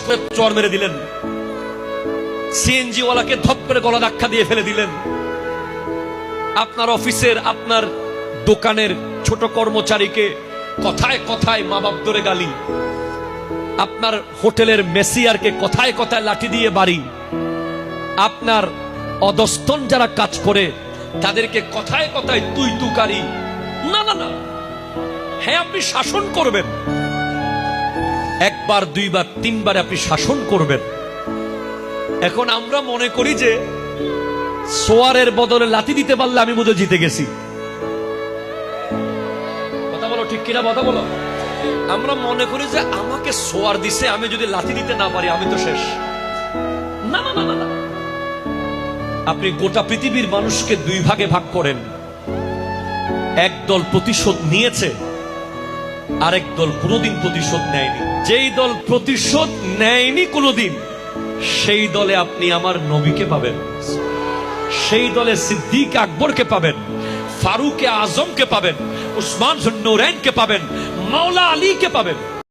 করে চর মেরে দিলেন, সিএনজি ওয়ালাকে ধপ করে গলা ধাক্কা দিয়ে ফেলে দিলেন, আপনার অফিসের আপনার দোকানের ছোট কর্মচারীকে কথায় কথায় মা বাপ ধরে গালি, আপনার হোটেলের মেসিয়ারকে কথায় কথায় লাঠি দিয়ে বাড়ি, আপনার অধস্তন যারা কাজ করে তাদেরকে কথায় কথায় তুই তুকারি। না না না, হ্যাঁ আপনি শাসন করবেন, একবার দুইবার তিনবার আপনি শাসন করবেন। এখন আমরা মনে করি যে সোয়ারের বদলে লাথি দিতে পারলে আমি বোধহয় জিতে গেছি। কথা বলো ঠিক কিনা, কথা বলো। আমরা মনে করি যে আমাকে সোয়ার দিছে, আমি যদি লাথি দিতে না পারি আমি তো শেষ। না না না না, আপনি গোটা পৃথিবীর মানুষকে দুই ভাগে ভাগ করেন, এক দল প্রতিশোধ নিয়েছে, আরেক দল কোনোদিন প্রতিশোধ নেয়নি। যেই দল প্রতিশোধ নেয়নি কোনোদিন, সেই দলে আপনি আমার নবীকে পাবেন, সেই দলে সিদ্দিক আকবরকে পাবেন, ফারুক আজমকে পাবেন, উসমান জুন্নুরাইনকে পাবেন, মাওলা আলীকে পাবেন।